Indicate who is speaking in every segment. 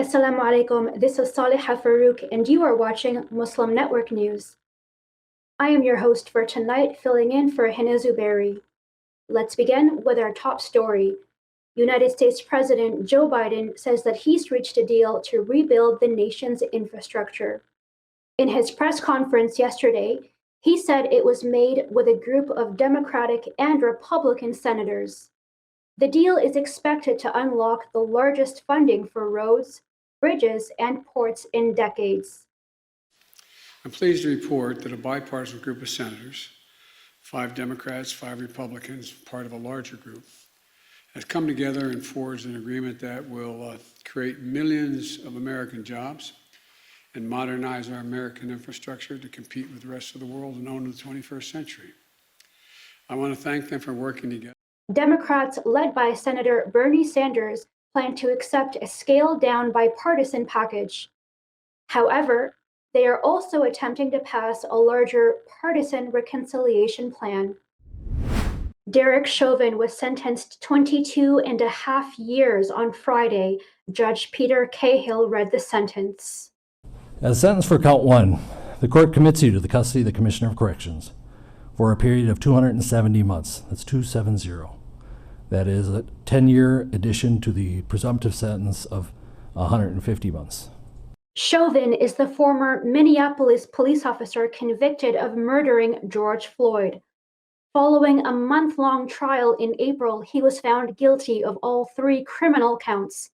Speaker 1: Assalamu alaikum, this is Saliha Farouk, and you are watching Muslim Network News. I am your host for tonight, filling in for Hena Zuberi. Let's begin with our top story. United States President Joe Biden says that he's reached a deal to rebuild the nation's infrastructure. In his press conference yesterday, he said it was made with a group of Democratic and Republican senators. The deal is expected to unlock the largest funding for roads, bridges, and ports in decades.
Speaker 2: I'm pleased to report that a bipartisan group of senators, 5 Democrats, 5 Republicans, part of a larger group, has come together and forged an agreement that will create millions of American jobs and modernize our American infrastructure to compete with the rest of the world and own the 21st century. I want to thank them for working together.
Speaker 1: Democrats, led by Senator Bernie Sanders, plan to accept a scaled-down bipartisan package. However, they are also attempting to pass a larger partisan reconciliation plan. Derek Chauvin was sentenced 22.5 years on Friday. Judge Peter Cahill read the sentence.
Speaker 3: As sentenced for count 1, the court commits you to the custody of the Commissioner of Corrections for a period of 270 months. That's 270. That is a 10-year addition to the presumptive sentence of 150 months.
Speaker 1: Chauvin is the former Minneapolis police officer convicted of murdering George Floyd. Following a month-long trial in April, he was found guilty of all 3 criminal counts.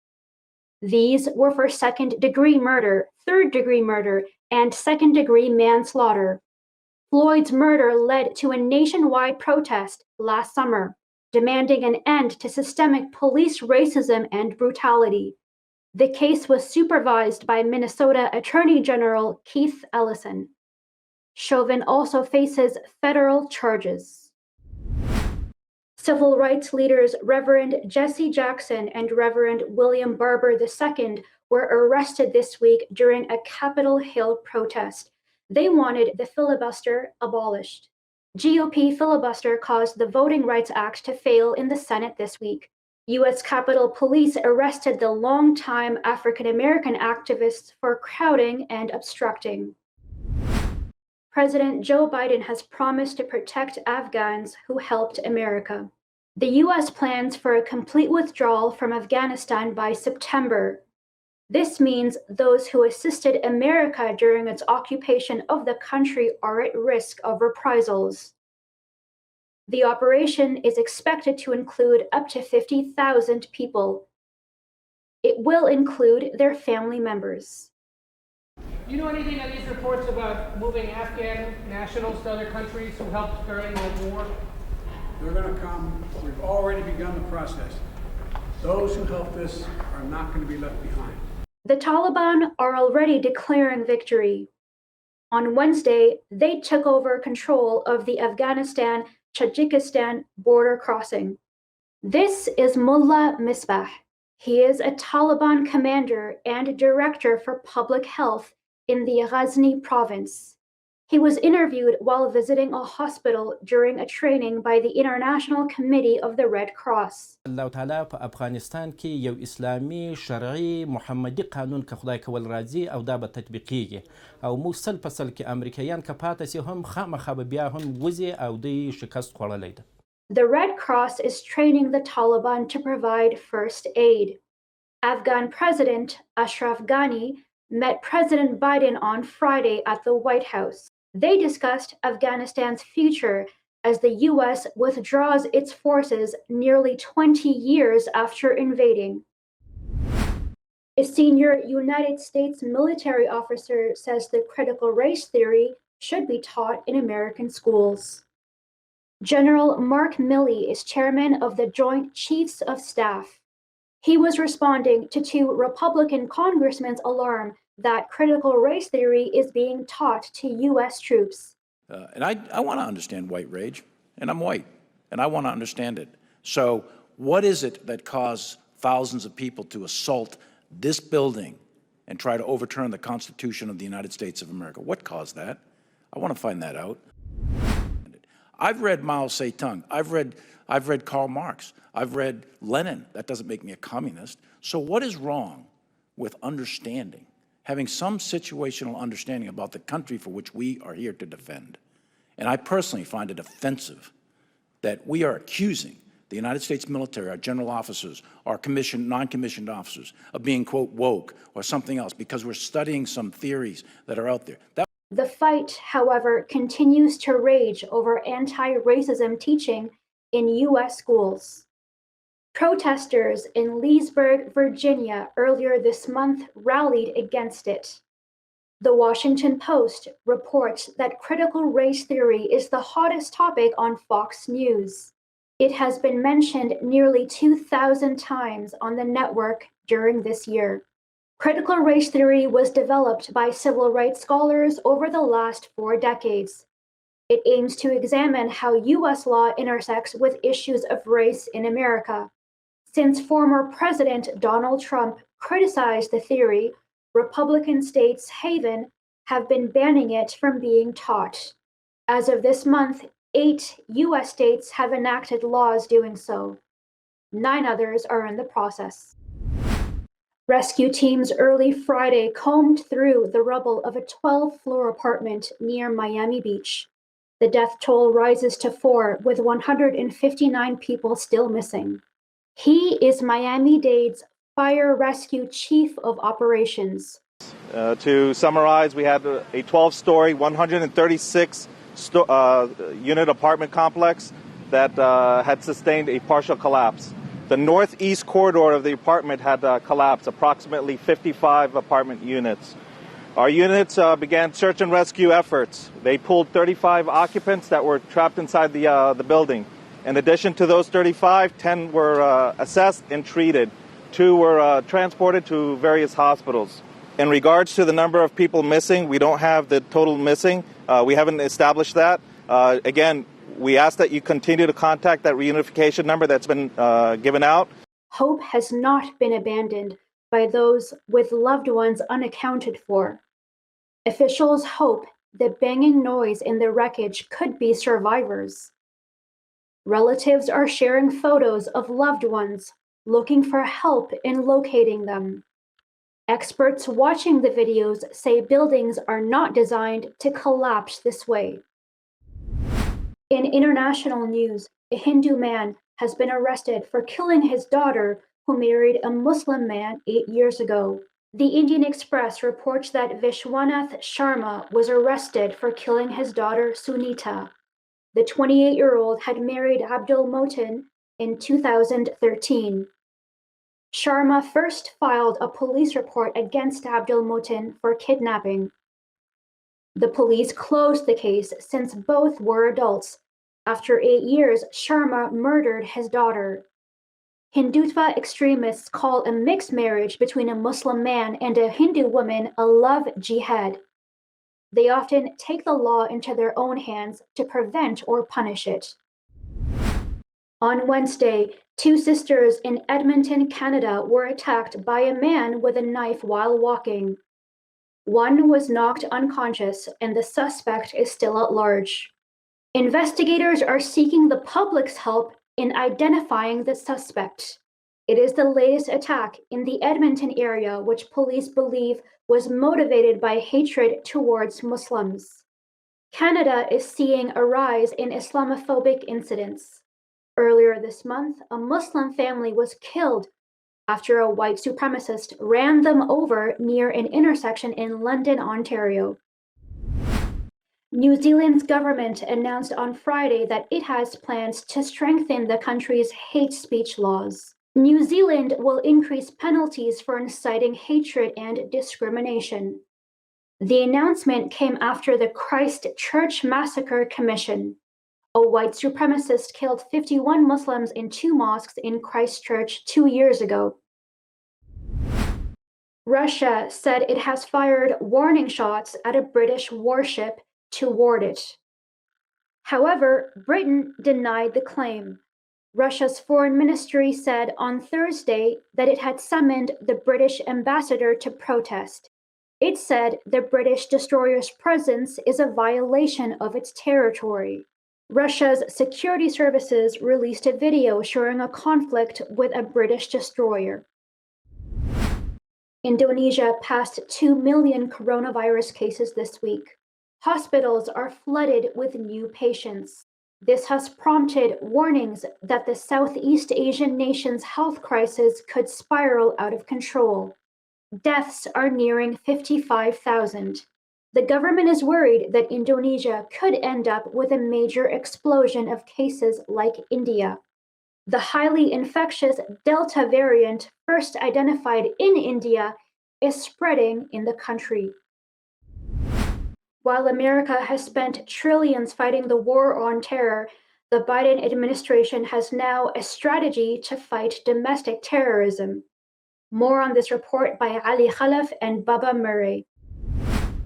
Speaker 1: These were for second-degree murder, third-degree murder, and second-degree manslaughter. Floyd's murder led to a nationwide protest last summer, demanding an end to systemic police racism and brutality. The case was supervised by Minnesota Attorney General Keith Ellison. Chauvin also faces federal charges. Civil rights leaders Reverend Jesse Jackson and Reverend William Barber II were arrested this week during a Capitol Hill protest. They wanted the filibuster abolished. GOP filibuster caused the Voting Rights Act to fail in the Senate this week. U.S. Capitol Police arrested the longtime African-American activists for crowding and obstructing. President Joe Biden has promised to protect Afghans who helped America. The U.S. plans for a complete withdrawal from Afghanistan by September. This means those who assisted America during its occupation of the country are at risk of reprisals. The operation is expected to include up to 50,000 people. It will include their family members.
Speaker 4: Do you know anything on these reports about moving Afghan nationals to other countries who helped during the war?
Speaker 2: They're going to come. We've already begun the process. Those who help this are not going to be left behind.
Speaker 1: The Taliban are already declaring victory. On Wednesday, they took over control of the Afghanistan-Tajikistan border crossing. This is Mullah Misbah. He is a Taliban commander and director for public health in the Ghazni province. He was interviewed while visiting a hospital during a training by the International Committee of the Red Cross.
Speaker 5: الله تعالی په افغانستان کې یو اسلامي شرعي محمدي قانون که خدای کول راځي او دا به تطبیقیږي او موږ سل په سل کې امریکایان که پاتې سي هم خامخا به بیا هم وځي او دوی شکست خوړلی ده.
Speaker 1: The Red Cross is training the Taliban to provide first aid. Afghan President Ashraf Ghani met President Biden on Friday at the White House. They discussed Afghanistan's future as the U.S. withdraws its forces nearly 20 years after invading. A senior United States military officer says the critical race theory should be taught in American schools. General Mark Milley is chairman of the Joint Chiefs of Staff. He was responding to 2 Republican congressmen's alarm that critical race theory is being taught to U.S. troops.
Speaker 6: And I want to understand white rage, and I'm white, and I want to understand it. So what is it that caused thousands of people to assault this building and try to overturn the Constitution of the United States of America? What caused that? I want to find that out. I've read Mao Zedong. I've read Karl Marx. I've read Lenin. That doesn't make me a communist. So what is wrong with understanding, having some situational understanding about the country for which we are here to defend. And I personally find it offensive that we are accusing the United States military, our general officers, our commissioned, non-commissioned officers, of being, quote, woke or something else because we're studying some theories that are out there.
Speaker 1: The fight, however, continues to rage over anti-racism teaching in U.S. schools. Protesters in Leesburg, Virginia, earlier this month rallied against it. The Washington Post reports that critical race theory is the hottest topic on Fox News. It has been mentioned nearly 2,000 times on the network during this year. Critical race theory was developed by civil rights scholars over the last 4 decades. It aims to examine how U.S. law intersects with issues of race in America. Since former President Donald Trump criticized the theory, Republican states Haven have been banning it from being taught. As of this month, 8 U.S. states have enacted laws doing so. 9 others are in the process. Rescue teams early Friday combed through the rubble of a 12-floor apartment near Miami Beach. The death toll rises to 4, with 159 people still missing. He is Miami-Dade's Fire Rescue Chief of Operations.
Speaker 7: To summarize, we had a 12-story, 136 unit apartment complex that had sustained a partial collapse. The northeast corridor of the apartment had collapsed, approximately 55 apartment units. Our units began search and rescue efforts. They pulled 35 occupants that were trapped inside the building. In addition to those 35, 10 were assessed and treated. 2 were transported to various hospitals. In regards to the number of people missing, we don't have the total missing. We haven't established that. Again, we ask that you continue to contact that reunification number that's been given out.
Speaker 1: Hope has not been abandoned by those with loved ones unaccounted for. Officials hope the banging noise in the wreckage could be survivors. Relatives are sharing photos of loved ones, looking for help in locating them. Experts watching the videos say buildings are not designed to collapse this way. In international news, a Hindu man has been arrested for killing his daughter, who married a Muslim man 8 years ago. The Indian Express reports that Vishwanath Sharma was arrested for killing his daughter Sunita. The 28-year-old had married Abdul Motin in 2013. Sharma first filed a police report against Abdul Motin for kidnapping. The police closed the case since both were adults. After 8 years, Sharma murdered his daughter. Hindutva extremists call a mixed marriage between a Muslim man and a Hindu woman a love jihad. They often take the law into their own hands to prevent or punish it. On Wednesday, 2 sisters in Edmonton, Canada were attacked by a man with a knife while walking. One was knocked unconscious, and the suspect is still at large. Investigators are seeking the public's help in identifying the suspect. It is the latest attack in the Edmonton area, which police believe was motivated by hatred towards Muslims. Canada is seeing a rise in Islamophobic incidents. Earlier this month, a Muslim family was killed after a white supremacist ran them over near an intersection in London, Ontario. New Zealand's government announced on Friday that it has plans to strengthen the country's hate speech laws. New Zealand will increase penalties for inciting hatred and discrimination. The announcement came after the Christchurch Massacre Commission. A white supremacist killed 51 Muslims in 2 mosques in Christchurch 2 years ago. Russia said it has fired warning shots at a British warship to ward it. However, Britain denied the claim. Russia's foreign ministry said on Thursday that it had summoned the British ambassador to protest. It said the British destroyer's presence is a violation of its territory. Russia's security services released a video showing a conflict with a British destroyer. Indonesia passed 2 million coronavirus cases this week. Hospitals are flooded with new patients. This has prompted warnings that the Southeast Asian nation's health crisis could spiral out of control. Deaths are nearing 55,000. The government is worried that Indonesia could end up with a major explosion of cases like India. The highly infectious Delta variant, first identified in India, is spreading in the country. While America has spent trillions fighting the war on terror, the Biden administration has now a strategy to fight domestic terrorism. More on this report by Ali Khalaf and Baba Murray.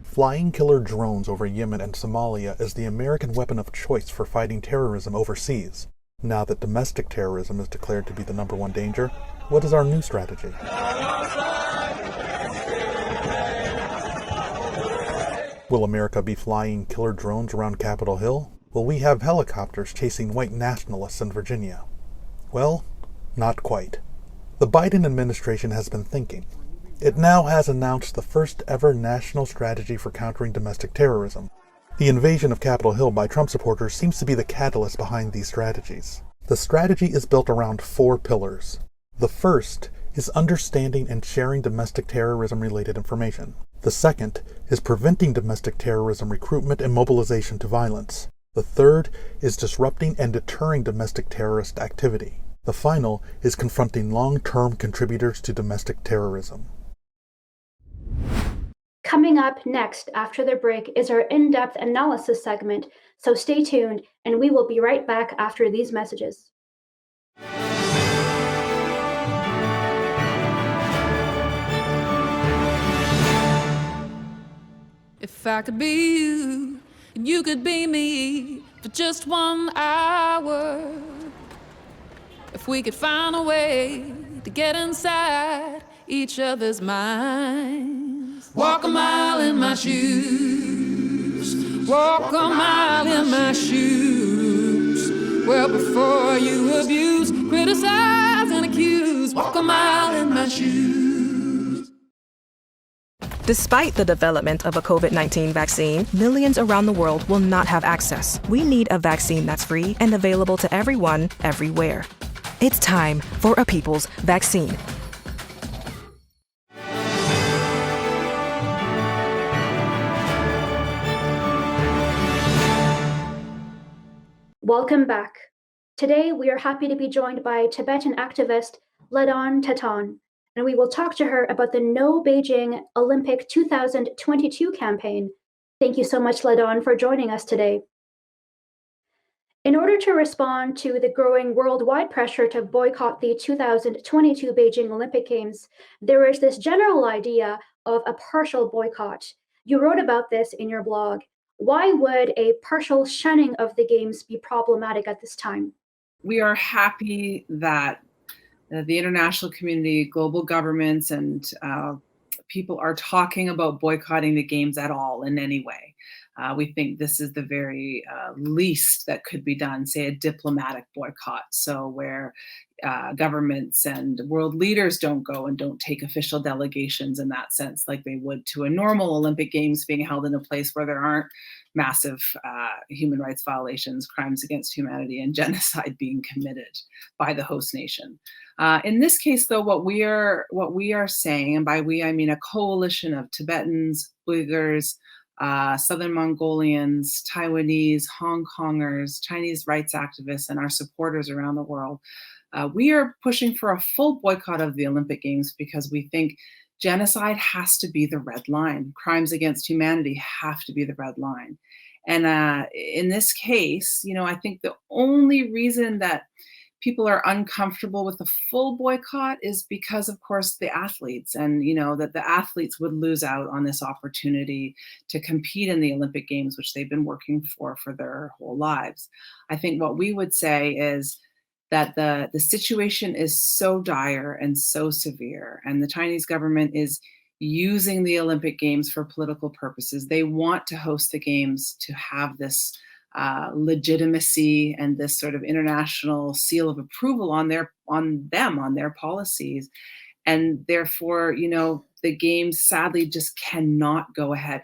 Speaker 8: Flying killer drones over Yemen and Somalia is the American weapon of choice for fighting terrorism overseas. Now that domestic terrorism is declared to be the #1 danger, what is our new strategy? Will America be flying killer drones around Capitol Hill? Will we have helicopters chasing white nationalists in Virginia? Well, not quite. The Biden administration has been thinking. It now has announced the first ever national strategy for countering domestic terrorism. The invasion of Capitol Hill by Trump supporters seems to be the catalyst behind these strategies. The strategy is built around 4 pillars. The first is understanding and sharing domestic terrorism-related information. The second is preventing domestic terrorism recruitment and mobilization to violence. The third is disrupting and deterring domestic terrorist activity. The final is confronting long-term contributors to domestic terrorism.
Speaker 1: Coming up next after the break is our in-depth analysis segment, so stay tuned and we will be right back after these messages.
Speaker 9: If I could be you, and you could be me for just 1 hour. If we could find a way to get inside each other's minds. Walk a mile in my shoes. Walk a mile in my shoes. Well, before you abuse, criticize, and accuse. Walk a mile in my shoes.
Speaker 10: Despite the development of a COVID-19 vaccine, millions around the world will not have access. We need a vaccine that's free and available to everyone, everywhere. It's time for a people's vaccine.
Speaker 1: Welcome back. Today, we are happy to be joined by Tibetan activist Ledon Teton, and we will talk to her about the No Beijing Olympic 2022 campaign. Thank you so much, Ledon, for joining us today. In order to respond to the growing worldwide pressure to boycott the 2022 Beijing Olympic Games, there is this general idea of a partial boycott. You wrote about this in your blog. Why would a partial shunning of the Games be problematic at this time?
Speaker 11: We are happy that the international community, global governments, and people are talking about boycotting the Games at all in any way. We think this is the very least that could be done, say a diplomatic boycott. So where governments and world leaders don't go and don't take official delegations in that sense, like they would to a normal Olympic Games being held in a place where there aren't massive human rights violations, crimes against humanity, and genocide being committed by the host nation. In this case, though, what we are saying, and by we I mean a coalition of Tibetans, Uyghurs, Southern Mongolians, Taiwanese, Hong Kongers, Chinese rights activists, and our supporters around the world, we are pushing for a full boycott of the Olympic Games because we think genocide has to be the red line. Crimes against humanity have to be the red line. And in this case, I think the only reason that people are uncomfortable with the full boycott is because, of course, the athletes, and that the athletes would lose out on this opportunity to compete in the Olympic Games, which they've been working for their whole lives. I think what we would say is that the situation is so dire and so severe, and the Chinese government is using the Olympic Games for political purposes. They want to host the Games to have this legitimacy and this sort of international seal of approval on their policies. And therefore, the games sadly just cannot go ahead.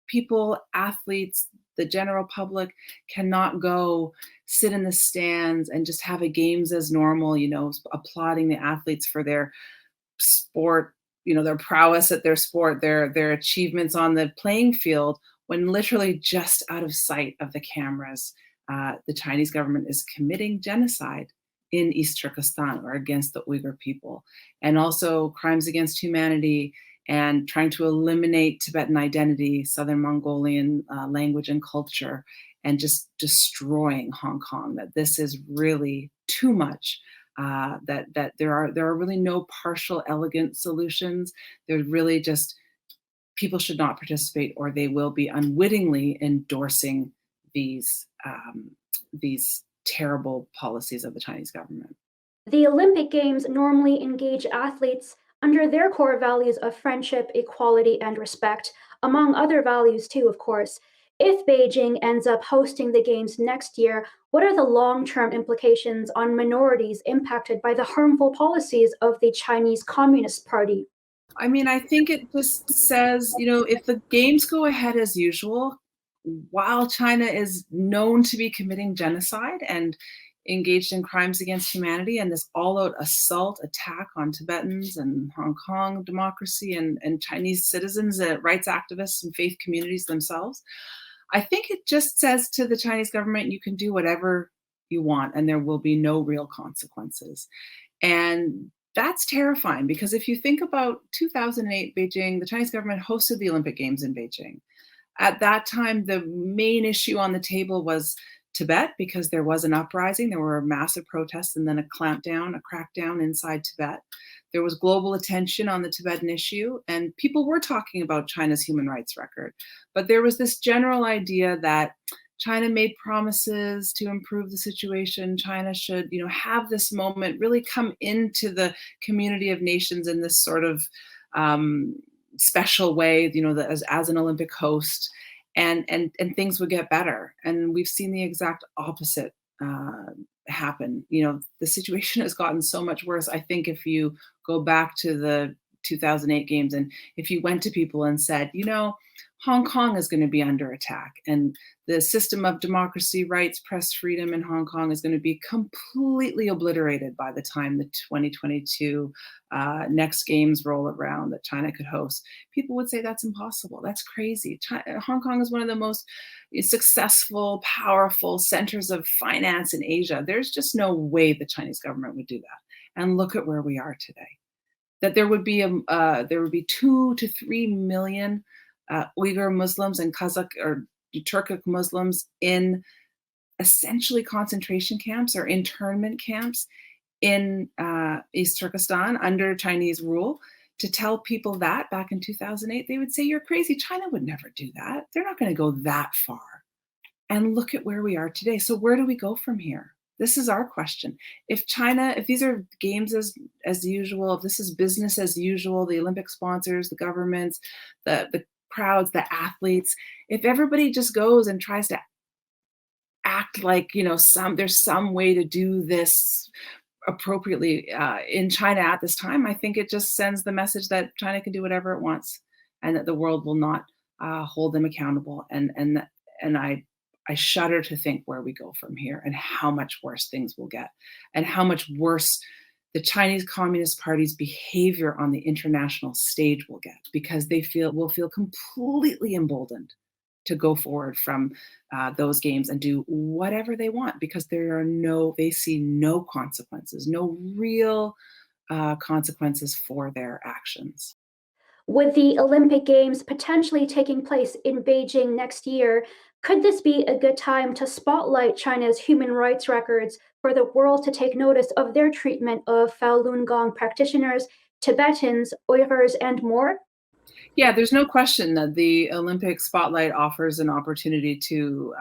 Speaker 11: People, athletes, the general public cannot go sit in the stands and just have a games as normal, applauding the athletes for their sport, their prowess at their sport, their achievements on the playing field, when literally just out of sight of the cameras, the Chinese government is committing genocide in East Turkestan or against the Uyghur people, and also crimes against humanity and trying to eliminate Tibetan identity, Southern Mongolian language and culture, and just destroying Hong Kong. That this is really too much. That there are really no partial, elegant solutions. There's really just people should not participate, or they will be unwittingly endorsing these terrible policies of the Chinese government.
Speaker 1: The Olympic Games normally engage athletes under their core values of friendship, equality, and respect, among other values too, of course. If Beijing ends up hosting the Games next year, what are the long-term implications on minorities impacted by the harmful policies of the Chinese Communist Party?
Speaker 11: I mean, I think it just says, if the games go ahead as usual, while China is known to be committing genocide and engaged in crimes against humanity and this all-out assault attack on Tibetans and Hong Kong democracy and Chinese citizens, rights activists and faith communities themselves, I think it just says to the Chinese government, you can do whatever you want and there will be no real consequences. And that's terrifying, because if you think about 2008 Beijing, the Chinese government hosted the Olympic Games in Beijing. At that time, the main issue on the table was Tibet, because there was an uprising, there were massive protests and then a crackdown inside Tibet. There was global attention on the Tibetan issue, and people were talking about China's human rights record. But there was this general idea that China made promises to improve the situation. China should, have this moment really come into the community of nations in this sort of special way, as an Olympic host, and things would get better. And we've seen the exact opposite happen. The situation has gotten so much worse. I think if you go back to the 2008 games and if you went to people and said, Hong Kong is going to be under attack and the system of democracy, rights, press freedom in Hong Kong is going to be completely obliterated by the time the 2022 next games roll around that China could host, people would say that's impossible. That's crazy. Hong Kong is one of the most successful, powerful centers of finance in Asia. There's just no way the Chinese government would do that. And look at where we are today. That there would be 2 to 3 million Uyghur Muslims and Kazakh or Turkic Muslims in essentially concentration camps or internment camps in East Turkestan under Chinese rule. To tell people that back in 2008, they would say, you're crazy. China would never do that. They're not going to go that far. And look at where we are today. So where do we go from here? This is our question. If these are games as usual, if this is business as usual, the Olympic sponsors, the governments, the crowds, the athletes, if everybody just goes and tries to act like, there's some way to do this appropriately in China at this time, I think it just sends the message that China can do whatever it wants and that the world will not hold them accountable. And I shudder to think where we go from here and how much worse things will get and how much worse the Chinese Communist Party's behavior on the international stage will get, because they will feel completely emboldened to go forward from those games and do whatever they want, because they see no consequences, no real consequences for their actions.
Speaker 1: With the Olympic Games potentially taking place in Beijing next year, could this be a good time to spotlight China's human rights records for the world to take notice of their treatment of Falun Gong practitioners, Tibetans, Uyghurs, and more?
Speaker 11: Yeah, there's no question that the Olympic spotlight offers an opportunity to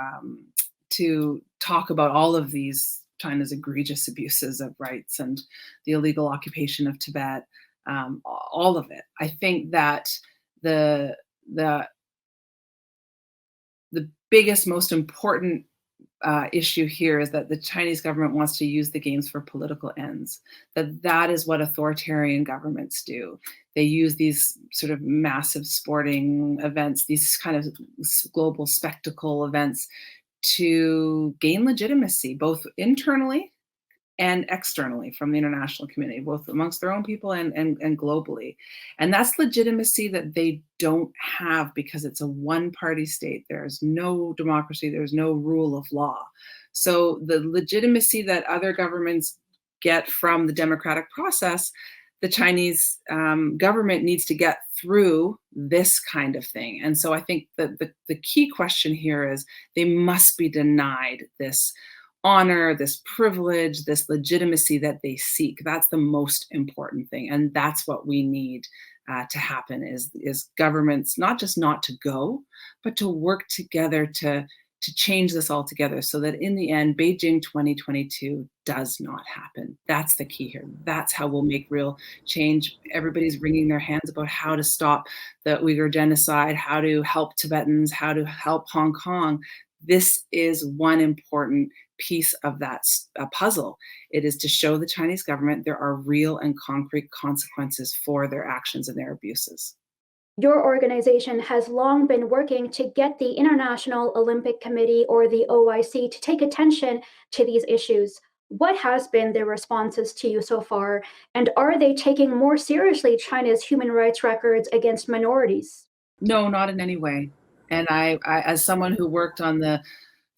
Speaker 11: talk about all of these China's egregious abuses of rights and the illegal occupation of Tibet, all of it. I think that the biggest, most important issue here is that the Chinese government wants to use the games for political ends, that is what authoritarian governments do. They use these sort of massive sporting events, these kind of global spectacle events, to gain legitimacy, both internally and externally from the international community, both amongst their own people and globally. And that's legitimacy that they don't have because it's a one-party state. There's no democracy, there's no rule of law. So the legitimacy that other governments get from the democratic process, the Chinese government needs to get through this kind of thing. And so I think that the key question here is they must be denied this honor, this privilege, this legitimacy that they seek. That's the most important thing. And that's what we need to happen is governments not just not to go, but to work together to change this altogether so that in the end, Beijing 2022 does not happen. That's the key here. That's how we'll make real change. Everybody's wringing their hands about how to stop the Uyghur genocide, how to help Tibetans, how to help Hong Kong. This is one important piece of that puzzle. It is to show the Chinese government there are real and concrete consequences for their actions and their abuses.
Speaker 1: Your organization has long been working to get the International Olympic Committee, or the OIC, to take attention to these issues. What has been their responses to you so far? And are they taking more seriously China's human rights records against minorities?
Speaker 11: No, not in any way. And I as someone who worked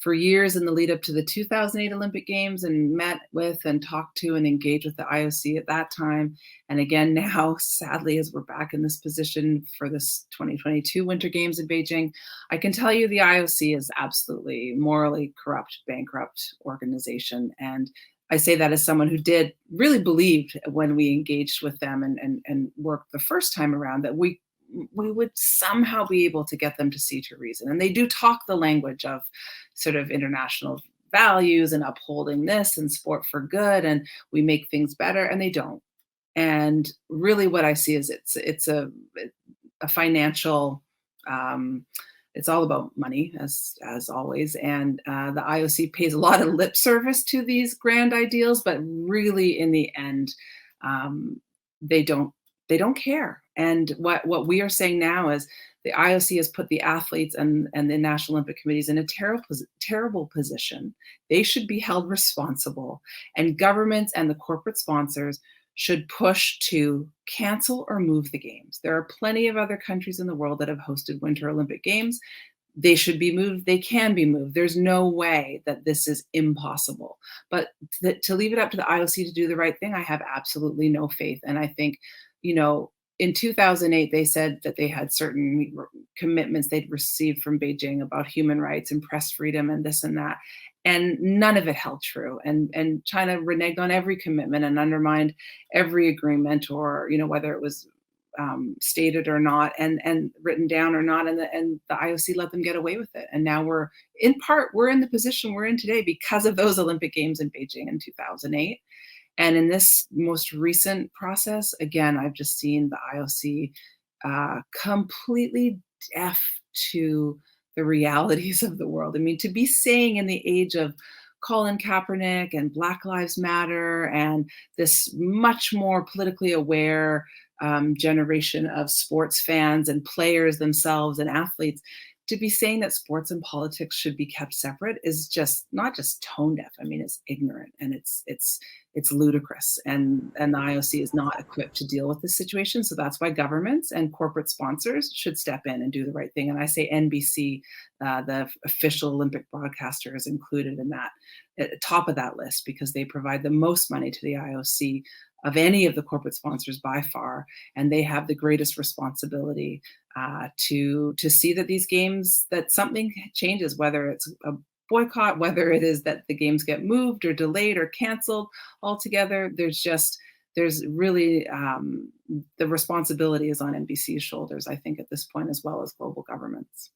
Speaker 11: for years in the lead up to the 2008 Olympic Games and met with and talked to and engaged with the IOC at that time. And again, now, sadly, as we're back in this position for this 2022 Winter Games in Beijing, I can tell you the IOC is absolutely morally corrupt, bankrupt organization. And I say that as someone who did really believed when we engaged with them and worked the first time around that we would somehow be able to get them to see to reason. And they do talk the language of sort of international values and upholding this and sport for good, and we make things better, and they don't. And really what I see is it's a financial, it's all about money as always. And the IOC pays a lot of lip service to these grand ideals, but really in the end, they don't care. And what we are saying now is the IOC has put the athletes and the National Olympic Committees in a terrible position. They should be held responsible, and governments and the corporate sponsors should push to cancel or move the games. There are plenty of other countries in the world that have hosted Winter Olympic Games. They should be moved. They can be moved. There's no way that this is impossible. But to leave it up to the IOC to do the right thing, I have absolutely no faith. And I think, in 2008, they said that they had certain commitments they'd received from Beijing about human rights and press freedom and this and that. And none of it held true. And China reneged on every commitment and undermined every agreement, or, whether it was stated or not and written down or not. And the IOC let them get away with it. And now we're in the position we're in today because of those Olympic Games in Beijing in 2008. And in this most recent process, again, I've just seen the IOC completely deaf to the realities of the world. I mean, to be saying in the age of Colin Kaepernick and Black Lives Matter and this much more politically aware generation of sports fans and players themselves and athletes, to be saying that sports and politics should be kept separate is just not just tone deaf. I mean, it's ignorant and it's ludicrous. And the IOC is not equipped to deal with this situation. So that's why governments and corporate sponsors should step in and do the right thing. And I say NBC, the official Olympic broadcaster, is included in that, at the top of that list, because they provide the most money to the IOC of any of the corporate sponsors by far, and they have the greatest responsibility to see that these games, that something changes, whether it's a boycott, whether it is that the games get moved or delayed or canceled altogether. There's really the responsibility is on NBC's shoulders, I think, at this point, as well as global governments.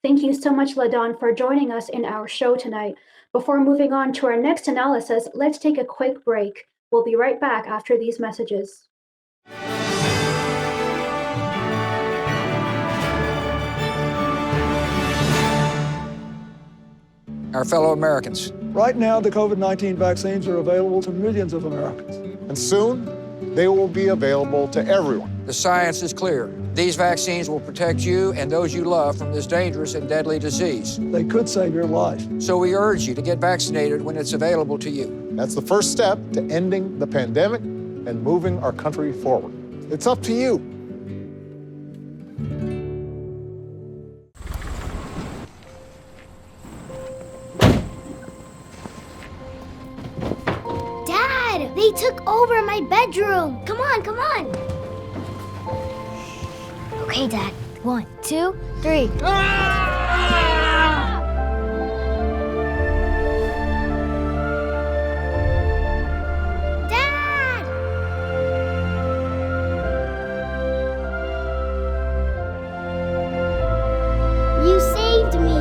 Speaker 1: Thank you so much, LaDawn, for joining us in our show tonight. Before moving on to our next analysis, let's take a quick break. We'll be right back after these messages.
Speaker 12: our fellow Americans.
Speaker 13: Right now, the COVID-19 vaccines are available to millions of Americans.
Speaker 14: And soon, they will be available to everyone.
Speaker 12: The science is clear. These vaccines will protect you and those you love from this dangerous and deadly disease.
Speaker 13: They could save your life.
Speaker 12: So we urge you to get vaccinated when it's available to you.
Speaker 14: That's the first step to ending the pandemic and moving our country forward. It's up to you.
Speaker 15: Dad, they took over my bedroom. Come on, come on. Okay, Dad. 1, 2, 3. Dad! You saved me.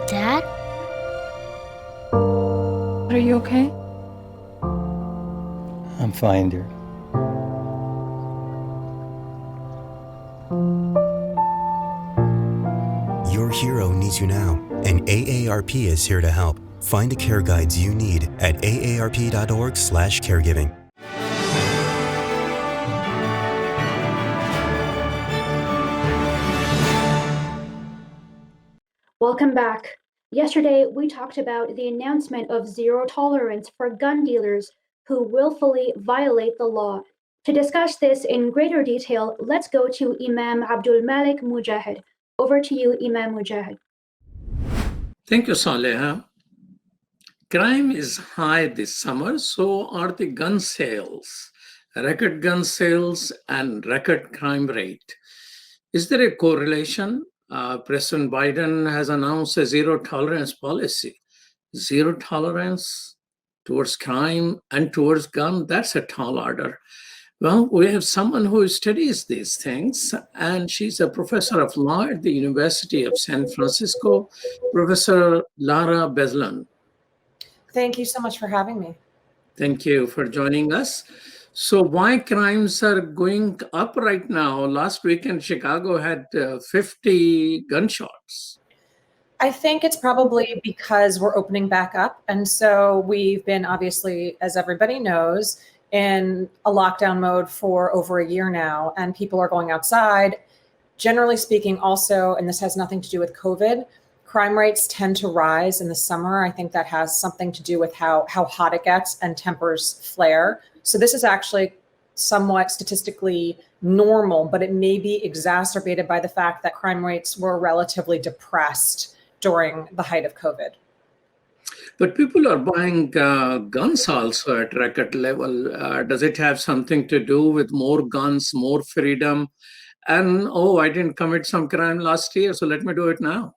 Speaker 15: Dad?
Speaker 16: Are you okay?
Speaker 17: I'm fine, dear.
Speaker 18: Your hero needs you now, and AARP is here to help. Find the care guides you need at aarp.org/caregiving.
Speaker 1: Welcome back. Yesterday, we talked about the announcement of zero tolerance for gun dealers who willfully violate the law. To discuss this in greater detail, let's go to Imam Abdul Malik Mujahid. Over to you, Imam Mujahid.
Speaker 19: Thank you, Saleha. Crime is high this summer, so are the gun sales. Record gun sales and record crime rate. Is there a correlation? President Biden has announced a zero tolerance policy. Zero tolerance towards crime and towards gun, that's a tall order. Well, we have someone who studies these things, and she's a professor of law at the University of San Francisco, Professor Lara Beslan.
Speaker 20: Thank you so much for having me.
Speaker 19: Thank you for joining us. So why crimes are going up right now? Last weekend, Chicago had 50 gunshots.
Speaker 20: I think it's probably because we're opening back up. And so we've been obviously, as everybody knows, in a lockdown mode for over a year now, and people are going outside. Generally speaking, also, and this has nothing to do with COVID, crime rates tend to rise in the summer. I think that has something to do with how hot it gets and tempers flare. So this is actually somewhat statistically normal, but it may be exacerbated by the fact that crime rates were relatively depressed during the height of COVID.
Speaker 19: But people are buying guns also at record level. Does it have something to do with more guns, more freedom? And, oh, I didn't commit some crime last year, so let me do it now.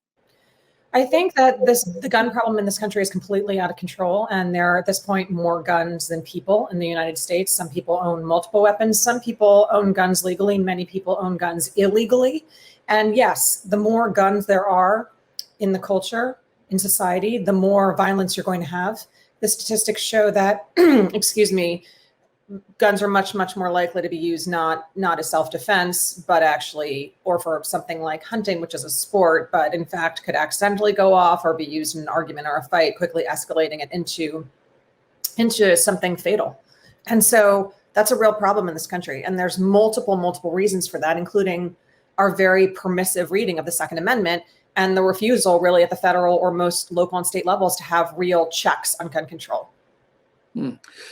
Speaker 20: I think that the gun problem in this country is completely out of control. And there are at this point more guns than people in the United States. Some people own multiple weapons. Some people own guns legally. Many people own guns illegally. And yes, the more guns there are in the culture, in society, the more violence you're going to have. The statistics show that, excuse me, guns are much, much more likely to be used not as self-defense, but actually, or for something like hunting, which is a sport, but in fact could accidentally go off or be used in an argument or a fight, quickly escalating it into something fatal. And so that's a real problem in this country. And there's multiple reasons for that, including our very permissive reading of the Second Amendment and the refusal really at the federal or most local and state levels to have real checks on gun control.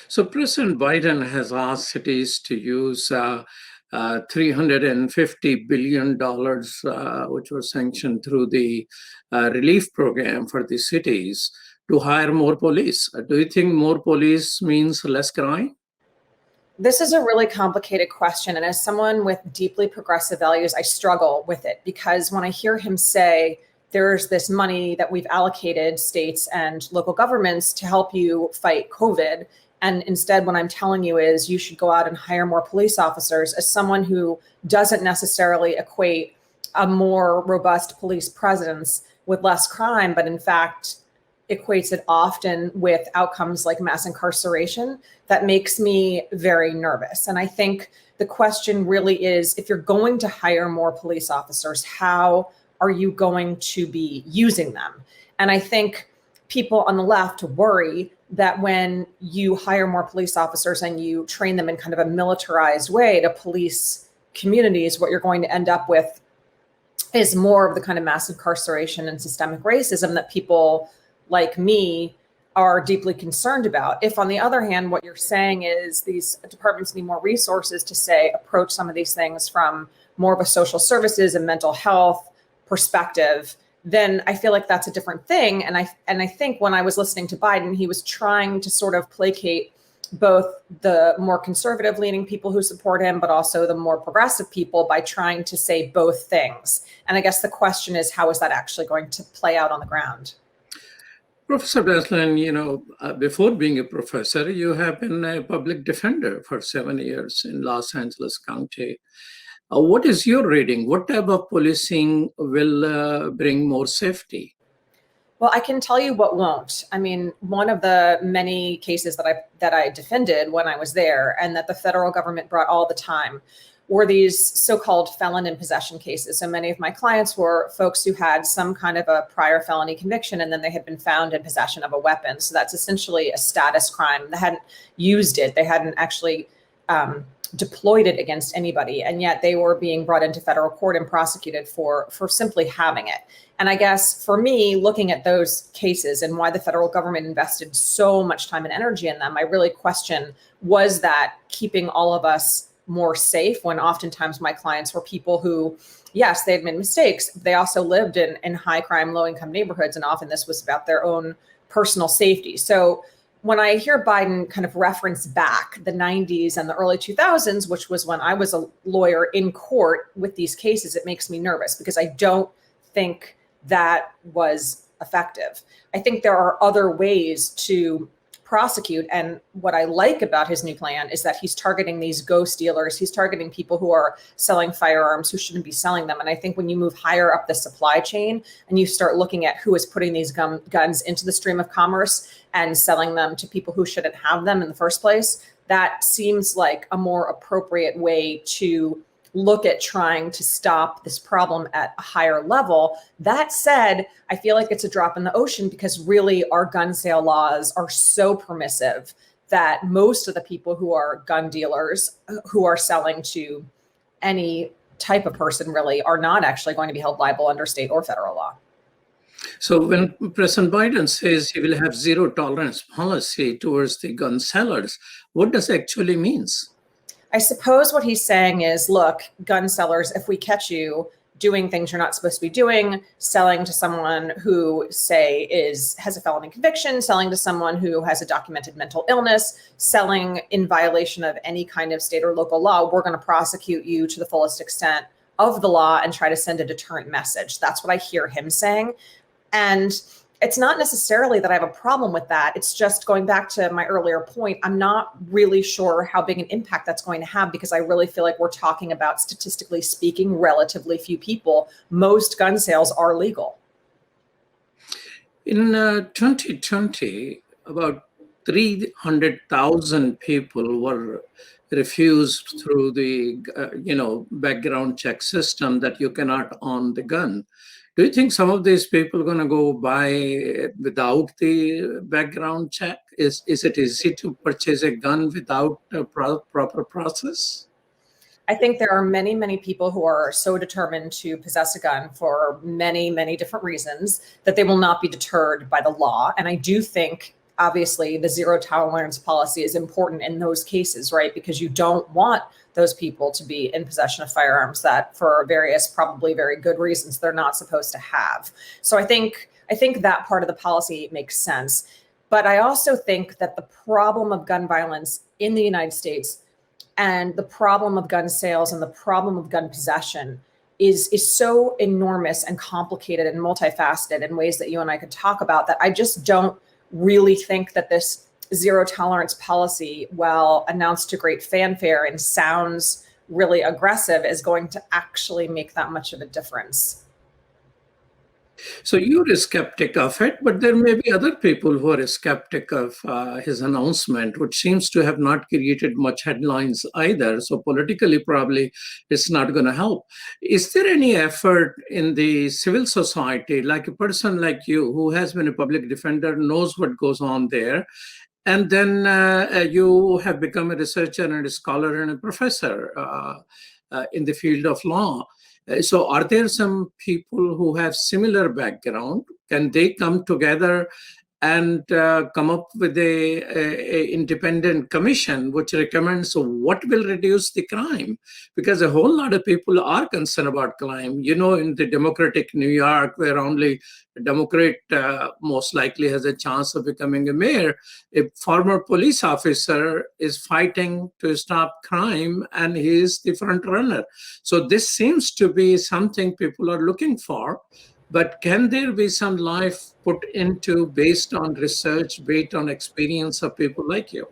Speaker 19: So President Biden has asked cities to use $350 billion, which was sanctioned through the relief program for the cities, to hire more police. Do you think more police means less crime?
Speaker 20: This is a really complicated question. And as someone with deeply progressive values, I struggle with it because when I hear him say, there's this money that we've allocated states and local governments to help you fight COVID. And instead, what I'm telling you is you should go out and hire more police officers. As someone who doesn't necessarily equate a more robust police presence with less crime, but in fact equates it often with outcomes like mass incarceration, that makes me very nervous. And I think the question really is, if you're going to hire more police officers, how are you going to be using them? And I think people on the left worry that when you hire more police officers and you train them in kind of a militarized way to police communities, what you're going to end up with is more of the kind of mass incarceration and systemic racism that people like me are deeply concerned about. If, on the other hand, what you're saying is these departments need more resources to, say, approach some of these things from more of a social services and mental health perspective, then I feel like that's a different thing. And I think when I was listening to Biden, he was trying to sort of placate both the more conservative leaning people who support him, but also the more progressive people by trying to say both things. And I guess the question is, how is that actually going to play out on the ground?
Speaker 19: Professor Breslin, before being a professor, you have been a public defender for 7 years in Los Angeles County. What is your reading? What type of policing will bring more safety?
Speaker 20: Well, I can tell you what won't. I mean, one of the many cases that I defended when I was there and that the federal government brought all the time were these so-called felon in possession cases. So many of my clients were folks who had some kind of a prior felony conviction, and then they had been found in possession of a weapon. So that's essentially a status crime. They hadn't used it. They hadn't actually deployed it against anybody, and yet they were being brought into federal court and prosecuted for simply having it. And I guess for me, looking at those cases and why the federal government invested so much time and energy in them, I really question, was that keeping all of us more safe, when oftentimes my clients were people who, yes, they've made mistakes. They also lived in high crime, low income neighborhoods. And often this was about their own personal safety. So when I hear Biden kind of reference back the 90s and the early 2000s, which was when I was a lawyer in court with these cases, it makes me nervous because I don't think that was effective. I think there are other ways to prosecute. And what I like about his new plan is that he's targeting these ghost dealers. He's targeting people who are selling firearms who shouldn't be selling them. And I think when you move higher up the supply chain and you start looking at who is putting these guns into the stream of commerce and selling them to people who shouldn't have them in the first place, that seems like a more appropriate way to look at trying to stop this problem at a higher level. That said, I feel like it's a drop in the ocean because really our gun sale laws are so permissive that most of the people who are gun dealers who are selling to any type of person really are not actually going to be held liable under state or federal law.
Speaker 19: So when President Biden says he will have zero tolerance policy towards the gun sellers, what does it actually means?
Speaker 20: I suppose what he's saying is, look, gun sellers, if we catch you doing things you're not supposed to be doing, selling to someone who, say, has a felony conviction, selling to someone who has a documented mental illness, selling in violation of any kind of state or local law, we're going to prosecute you to the fullest extent of the law and try to send a deterrent message. That's what I hear him saying. And it's not necessarily that I have a problem with that. It's just going back to my earlier point. I'm not really sure how big an impact that's going to have because I really feel like we're talking about, statistically speaking, relatively few people. Most gun sales are legal.
Speaker 19: In 2020, about 300,000 people were refused through the background check system that you cannot own the gun. Do you think some of these people are going to go buy without the background check? Is it easy to purchase a gun without a proper process?
Speaker 20: I think there are many, many people who are so determined to possess a gun for many, many different reasons that they will not be deterred by the law. And I do think, obviously, the zero tolerance policy is important in those cases, right? Because you don't want those people to be in possession of firearms that for various, probably very good reasons, they're not supposed to have. So I think that part of the policy makes sense. But I also think that the problem of gun violence in the United States and the problem of gun sales and the problem of gun possession is so enormous and complicated and multifaceted in ways that you and I could talk about that I just don't really think that this zero tolerance policy, while announced to great fanfare and sounds really aggressive, is going to actually make that much of a difference.
Speaker 19: So you're a skeptic of it, but there may be other people who are a skeptic of his announcement, which seems to have not created much headlines either. So politically, probably it's not going to help. Is there any effort in the civil society, like a person like you who has been a public defender, knows what goes on there, and then you have become a researcher and a scholar and a professor in the field of law? So are there some people who have similar background? Can they come together and come up with a independent commission which recommends what will reduce the crime? Because a whole lot of people are concerned about crime. You know, in the democratic New York, where only a Democrat most likely has a chance of becoming a mayor, a former police officer is fighting to stop crime, and he is the front runner. So this seems to be something people are looking for. But can there be some life put into based on research, based on experience of people like you?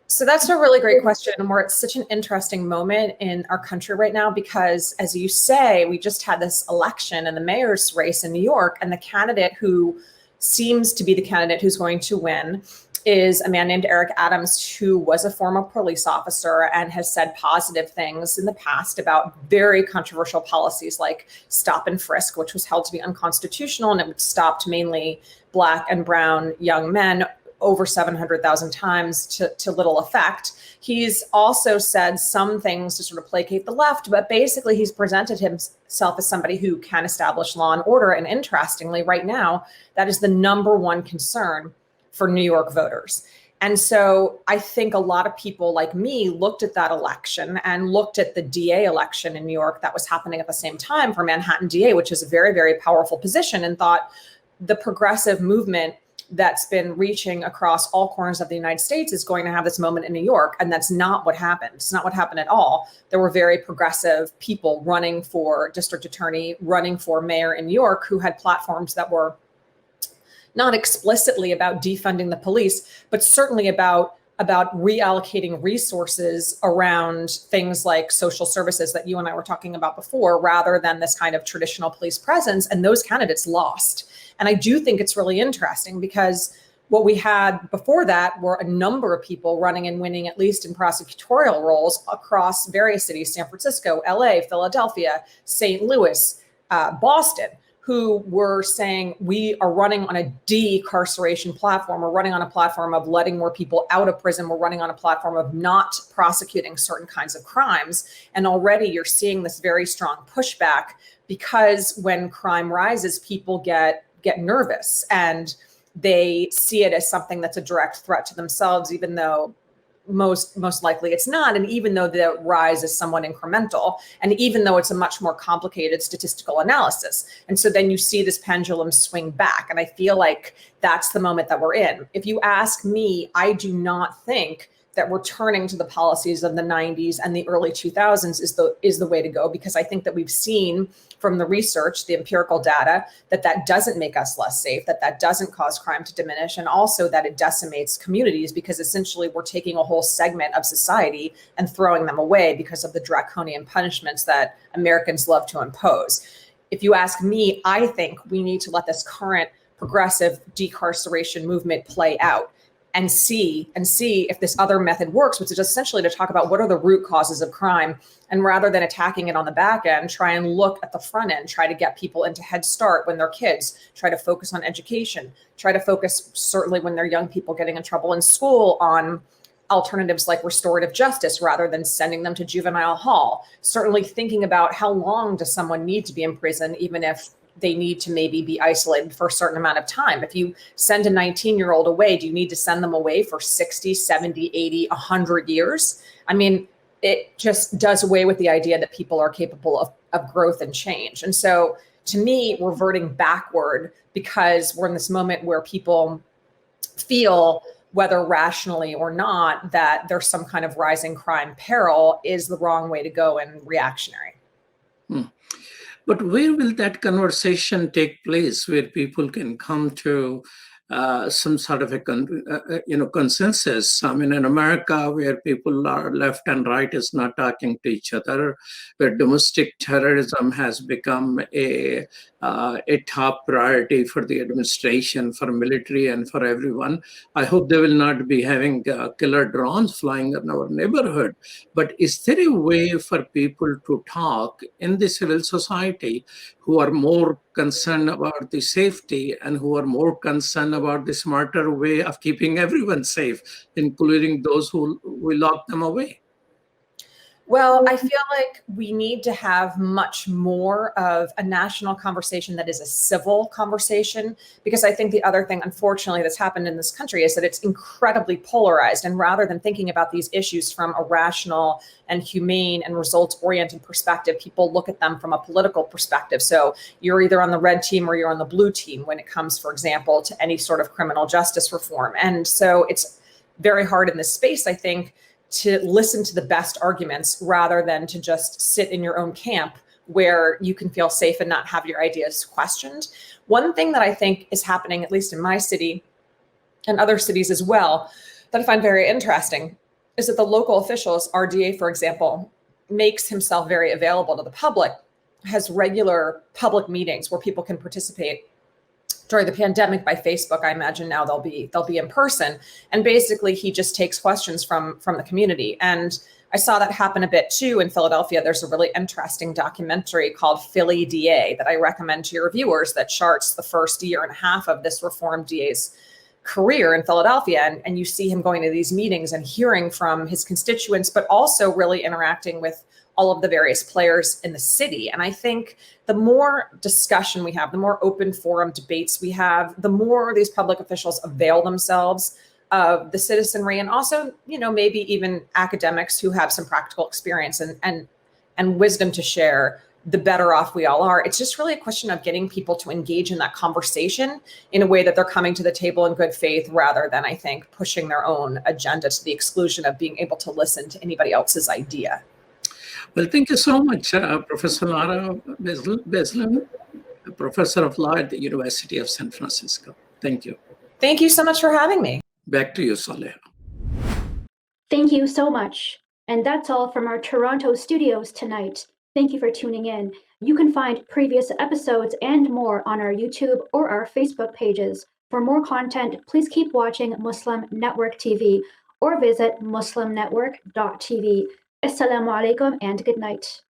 Speaker 20: So that's a really great question. And we're at such an interesting moment in our country right now, because as you say, we just had this election in the mayor's race in New York, and the candidate who seems to be the candidate who's going to win is a man named Eric Adams, who was a former police officer and has said positive things in the past about very controversial policies like stop and frisk, which was held to be unconstitutional, and it stopped mainly Black and brown young men over 700,000 times to little effect. He's also said some things to sort of placate the left, but basically he's presented himself as somebody who can establish law and order. And interestingly, right now, that is the number one concern for New York voters. And so I think a lot of people like me looked at that election and looked at the DA election in New York that was happening at the same time for Manhattan DA, which is a very, very powerful position, and thought the progressive movement that's been reaching across all corners of the United States is going to have this moment in New York. And that's not what happened. It's not what happened at all. There were very progressive people running for district attorney, running for mayor in New York, who had platforms that were not explicitly about defunding the police, but certainly about reallocating resources around things like social services that you and I were talking about before, rather than this kind of traditional police presence. And those candidates lost. And I do think it's really interesting, because what we had before that were a number of people running and winning, at least in prosecutorial roles, across various cities: San Francisco, LA, Philadelphia, St. Louis, Boston, who were saying, we are running on a decarceration platform. We're running on a platform of letting more people out of prison. We're running on a platform of not prosecuting certain kinds of crimes. And already you're seeing this very strong pushback, because when crime rises, people get nervous and they see it as something that's a direct threat to themselves, even though most likely it's not. And even though the rise is somewhat incremental, and even though it's a much more complicated statistical analysis. And so then you see this pendulum swing back. And I feel like that's the moment that we're in. If you ask me, I do not think that returning to the policies of the 90s and the early 2000s is the way to go, because I think that we've seen from the research, the empirical data, that doesn't make us less safe, that doesn't cause crime to diminish, and also that it decimates communities, because essentially we're taking a whole segment of society and throwing them away because of the draconian punishments that Americans love to impose. If you ask me, I think we need to let this current progressive decarceration movement play out and see if this other method works, which is essentially to talk about what are the root causes of crime. And rather than attacking it on the back end, try and look at the front end, try to get people into Head Start when they're kids, try to focus on education, try to focus, certainly when they're young people getting in trouble in school, on alternatives like restorative justice rather than sending them to juvenile hall. Certainly thinking about how long does someone need to be in prison, even if they need to maybe be isolated for a certain amount of time. If you send a 19-year-old away, do you need to send them away for 60, 70, 80, 100 years? I mean, it just does away with the idea that people are capable of growth and change. And so to me, reverting backward, because we're in this moment where people feel, whether rationally or not, that there's some kind of rising crime peril, is the wrong way to go and reactionary.
Speaker 19: But where will that conversation take place, where people can come to some sort of a consensus. I mean, in America, where people are left and right is not talking to each other, where domestic terrorism has become a top priority for the administration, for military, and for everyone. I hope they will not be having killer drones flying in our neighborhood. But is there a way for people to talk in the civil society who are more concerned about the safety and who are more concerned about the smarter way of keeping everyone safe, including those who we lock them away?
Speaker 20: Well, I feel like we need to have much more of a national conversation that is a civil conversation, because I think the other thing, unfortunately, that's happened in this country is that it's incredibly polarized. And rather than thinking about these issues from a rational and humane and results-oriented perspective, people look at them from a political perspective. So you're either on the red team or you're on the blue team when it comes, for example, to any sort of criminal justice reform. And so it's very hard in this space, I think, to listen to the best arguments rather than to just sit in your own camp where you can feel safe and not have your ideas questioned. One thing that I think is happening, at least in my city and other cities as well, that I find very interesting is that the local officials, our DA, for example, makes himself very available to the public, has regular public meetings where people can participate. During the pandemic by Facebook, I imagine now they'll be in person. And basically he just takes questions from the community. And I saw that happen a bit too in Philadelphia. There's a really interesting documentary called Philly DA that I recommend to your viewers that charts the first year and a half of this reformed DA's career in Philadelphia. And you see him going to these meetings and hearing from his constituents, but also really interacting with all of the various players in the city. And I think the more discussion we have, the more open forum debates we have, the more these public officials avail themselves of the citizenry, and also, maybe even academics who have some practical experience and wisdom to share, the better off we all are. It's just really a question of getting people to engage in that conversation in a way that they're coming to the table in good faith, rather than, I think, pushing their own agenda to the exclusion of being able to listen to anybody else's idea.
Speaker 19: Well, thank you so much, Professor Lara Beslin, Professor of Law at the University of San Francisco. Thank you.
Speaker 20: Thank you so much for having me.
Speaker 19: Back to you, Saleha.
Speaker 1: Thank you so much. And that's all from our Toronto studios tonight. Thank you for tuning in. You can find previous episodes and more on our YouTube or our Facebook pages. For more content, please keep watching Muslim Network TV or visit muslimnetwork.tv. Assalamu alaikum and good night.